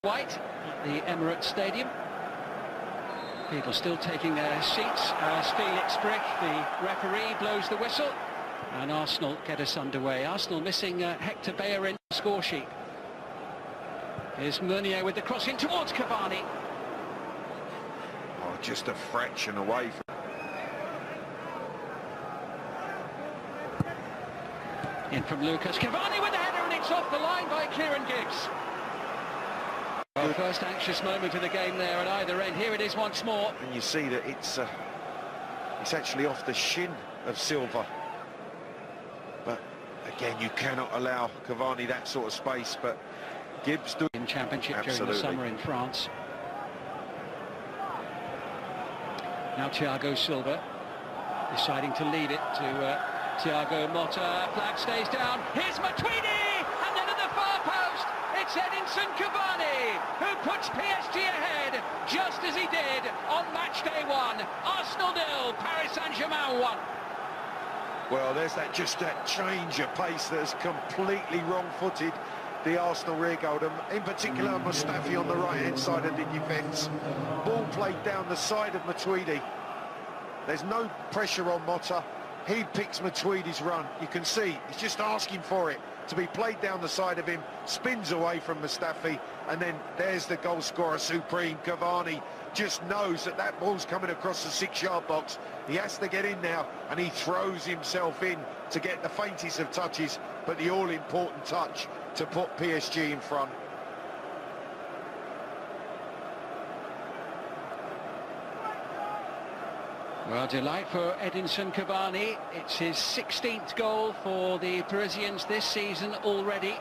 White at the Emirates Stadium. People still taking their seats as Felix Brick, the referee, blows the whistle. And Arsenal get us underway. Arsenal missing Hector Bellerin the score sheet. Here's Meunier with the cross in towards Cavani. Oh, just a fraction away from... In from Lucas. Cavani with the header, and it's off the line by Kieran Gibbs. Well, first anxious moment of the game there at either end. Here it is once more. And you see that it's actually off the shin of Silva. But again, you cannot allow Cavani that sort of space, but Gibbs doing... In Championship during the summer in France. Now Thiago Silva deciding to lead it to Thiago Motta. Flag stays down. Here's Matuidi, and then at the far post, it's Edinson Cavani who puts PSG ahead, just as he did on match day one. Arsenal 0, Paris Saint-Germain 1. Well, there's just that change of pace that has completely wrong-footed the Arsenal rear guard, in particular Mustafi on the right-hand side of the defence. Ball played down the side of Matuidi. There's no pressure on Motta. He picks Matuidi's run. You can see he's just asking for it to be played down the side of him, spins away from Mustafi, and then there's the goal scorer supreme. Cavani just knows that that ball's coming across the 6-yard box. He has to get in now, and he throws himself in to get the faintest of touches, but the all-important touch to put PSG in front. Well, delight for Edinson Cavani. It's his 16th goal for the Parisians this season already.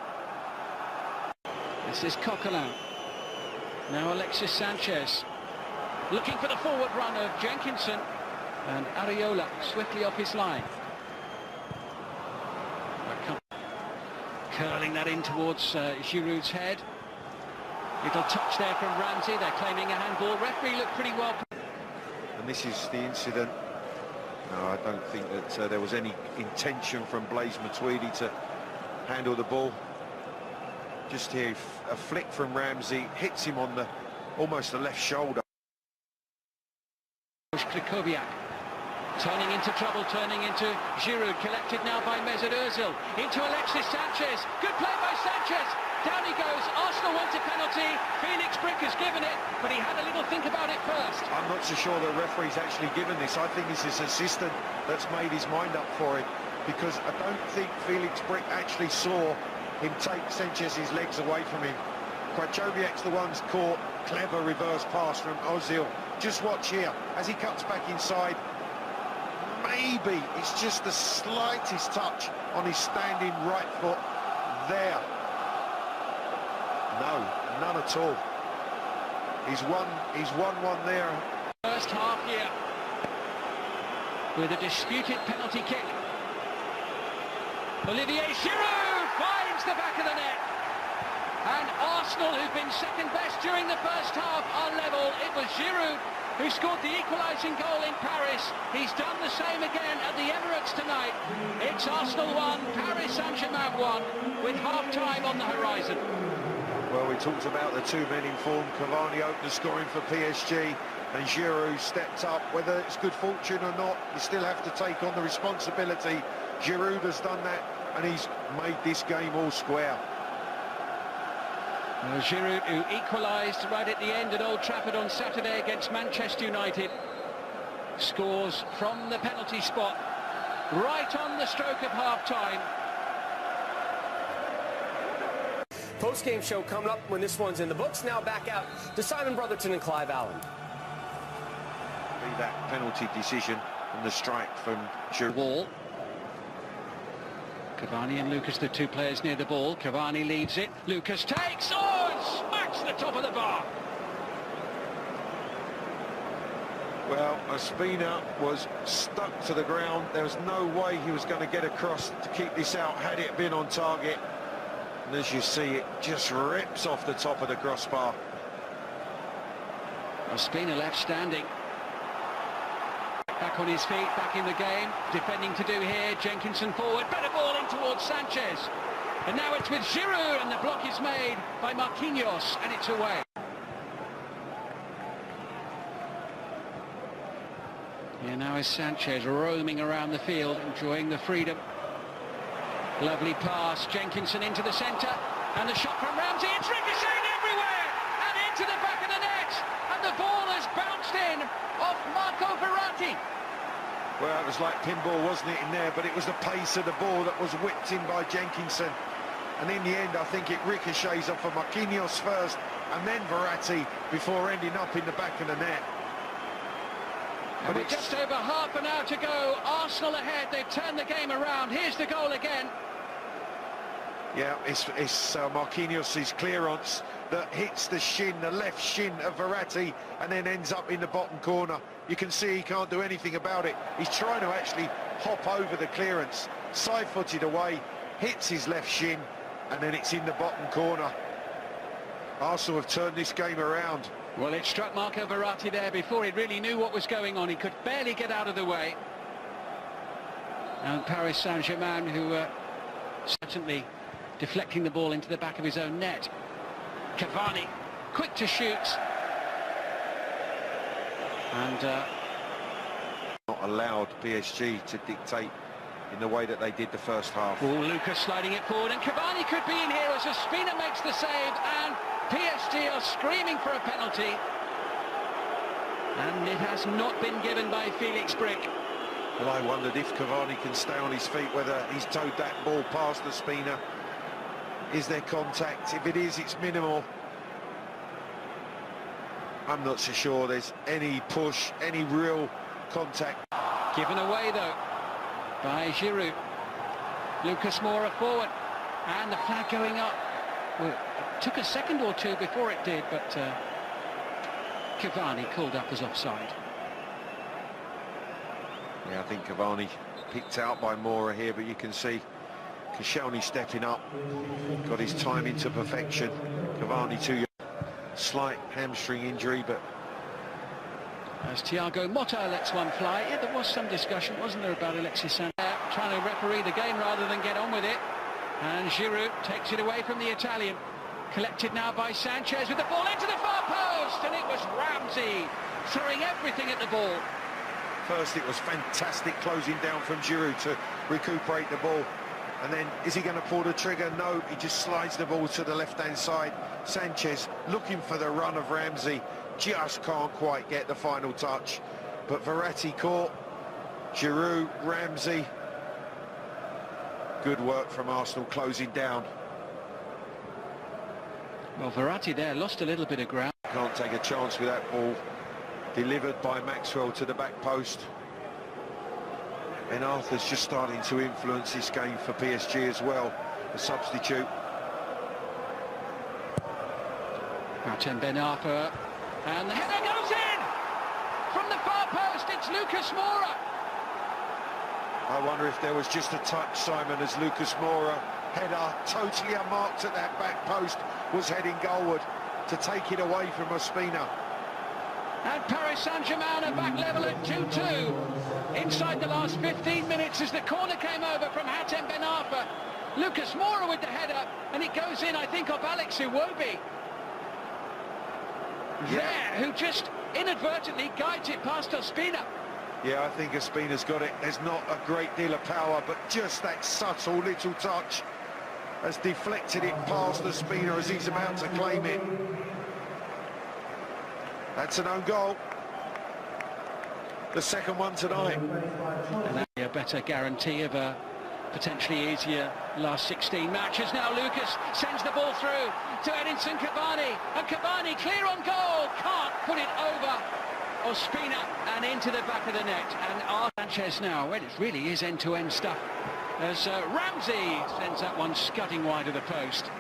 This is Coquelin. Now Alexis Sanchez. Looking for the forward run of Jenkinson. And Areola swiftly off his line. Curling that in towards Giroud's head. Little touch there from Ramsey. They're claiming a handball. Referee looked pretty well. And this is the incident. No, I don't think that there was any intention from Blaise Matuidi to handle the ball. Just here, a flick from Ramsey, hits him on almost the left shoulder. Krikoviak turning into trouble, turning into Giroud, collected now by Mesut Ozil, into Alexis Sanchez. Good play by Sanchez. Down he goes. Arsenal want a penalty. Felix Brick has given it, but he had a little think about it first. I'm not so sure the referee's actually given this. I think it's his assistant that's made his mind up for it, because I don't think Felix Brick actually saw him take Sanchez's legs away from him. Krikoviak's the one's caught. Clever reverse pass from Ozil. Just watch here as he cuts back inside. Maybe it's just the slightest touch on his standing right foot there. No, none at all. He's won one there. First half here with a disputed penalty kick. Olivier Giroud finds the back of the net. And Arsenal, who've been second best during the first half, are level. It was Giroud who scored the equalising goal in Paris. He's done the same again at the Emirates tonight. It's Arsenal 1, Paris Saint-Germain 1, with half-time on the horizon. Well, we talked about the two men in form. Cavani opened the scoring for PSG, and Giroud stepped up. Whether it's good fortune or not, you still have to take on the responsibility. Giroud has done that, and he's made this game all square. Well, Giroud, who equalised right at the end at Old Trafford on Saturday against Manchester United, scores from the penalty spot, right on the stroke of half-time. Post-game show coming up when this one's in the books. Now back out to Simon Brotherton and Clive Allen. That penalty decision and the strike from Giroud. Ball. Cavani and Lucas, the two players near the ball. Cavani leaves it. Lucas takes. Oh, and smacks the top of the bar. Well, Ospina was stuck to the ground. There was no way he was going to get across to keep this out had it been on target. And as you see, it just rips off the top of the crossbar. Ospina left standing. Back on his feet, back in the game. Defending to do here. Jenkinson forward. Better ball in towards Sanchez. And now it's with Giroud, and the block is made by Marquinhos, and it's away. Here now is Sanchez roaming around the field, enjoying the freedom. Lovely pass, Jenkinson into the centre, and the shot from Ramsey, it's ricocheted everywhere, and into the back of the net, and the ball has bounced in off Marco Verratti. Well, it was like pinball, wasn't it, in there? But it was the pace of the ball that was whipped in by Jenkinson. And in the end, I think it ricochets off of Marquinhos first, and then Verratti, before ending up in the back of the net. But with just over half an hour to go, Arsenal ahead, they've turned the game around. Here's the goal again. Yeah, it's Marquinhos' clearance that hits the shin, the left shin of Verratti, and then ends up in the bottom corner. You can see he can't do anything about it. He's trying to actually hop over the clearance, side-footed away, hits his left shin, and then it's in the bottom corner. Arsenal have turned this game around. Well, it struck Marco Verratti there before he really knew what was going on. He could barely get out of the way. And Paris Saint-Germain, who certainly deflecting the ball into the back of his own net. Cavani, quick to shoot. And not allowed PSG to dictate in the way that they did the first half. Oh, Lucas sliding it forward, and Cavani could be in here as Ospina makes the save, and PSG are screaming for a penalty. And it has not been given by Felix Brick. Well, I wondered if Cavani can stay on his feet, whether he's towed that ball past Ospina. Is there contact? If it is, it's minimal. I'm not so sure there's any push, any real contact. Given away, though, by Giroud. Lucas Moura forward, and the flag going up. Well, it took a second or two before it did, but Cavani called up as offside. Yeah, I think Cavani picked out by Moura here, but you can see Koscielny stepping up, got his timing to perfection. Cavani too young. Slight hamstring injury, but as Thiago Motta lets one fly. Yeah, there was some discussion, wasn't there, about Alexis Sanchez trying to referee the game rather than get on with it. And Giroud takes it away from the Italian. Collected now by Sanchez with the ball into the far post, and it was Ramsey throwing everything at the ball. First it was fantastic closing down from Giroud to recuperate the ball. And then, is he going to pull the trigger? No, he just slides the ball to the left-hand side. Sanchez looking for the run of Ramsey, just can't quite get the final touch. But Verratti caught, Giroud, Ramsey. Good work from Arsenal closing down. Well, Verratti there lost a little bit of ground. Can't take a chance with that ball. Delivered by Maxwell to the back post. And Arthur's just starting to influence this game for PSG as well, the substitute. Hatem Ben Arfa, and the header goes in! From the far post, it's Lucas Moura. I wonder if there was just a touch, Simon, as Lucas Moura, header totally unmarked at that back post, was heading goalward to take it away from Ospina. And Paris Saint-Germain are back level at 2-2 inside the last 15 minutes as the corner came over from Hatem Ben Arfa. Lucas Moura with the header, and it goes in, I think, off Alex Iwobi. There, who just inadvertently guides it past Ospina. Yeah, I think Ospina's got it. There's not a great deal of power, but just that subtle little touch has deflected it past Ospina as he's about to claim it. That's an own goal. The second one tonight. And that'd be a better guarantee of a potentially easier last 16 matches. Now Lucas sends the ball through to Edinson Cavani, and Cavani clear on goal, can't put it over Ospina and into the back of the net. And Sanchez now, well, it really is end-to-end stuff, as Ramsey sends that one scudding wide of the post.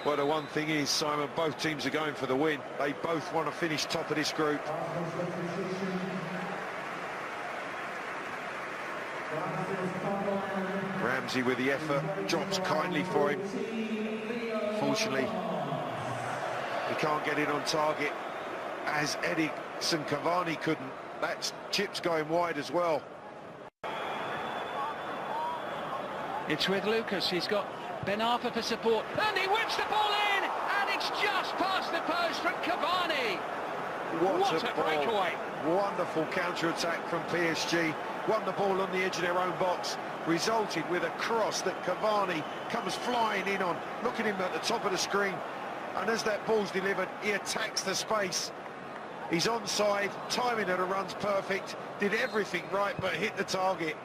Well, the one thing is, Simon, both teams are going for the win. They both want to finish top of this group. Ramsey with the effort, drops kindly for him. Fortunately, he can't get it on target, as Edinson Cavani couldn't. That chip's going wide as well. It's with Lucas. He's got Ben Arfa for support, and he whips the ball in, and it's just past the post from Cavani. What a breakaway. Wonderful counter-attack from PSG. Won the ball on the edge of their own box, resulted with a cross that Cavani comes flying in on. Look at him at the top of the screen, and as that ball's delivered, he attacks the space. He's onside, timing of the run's perfect, did everything right but hit the target.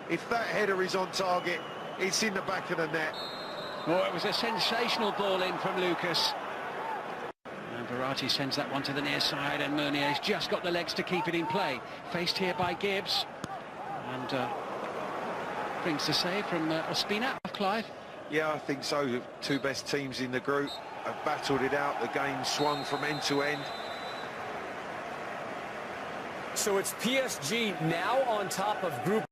If that header is on target, it's in the back of the net. Oh, it was a sensational ball in from Lucas. And Verratti sends that one to the near side, and Meunier's just got the legs to keep it in play. Faced here by Gibbs. And brings the save from Ospina, Clive. Yeah, I think so. The two best teams in the group have battled it out. The game swung from end to end. So it's PSG now on top of Group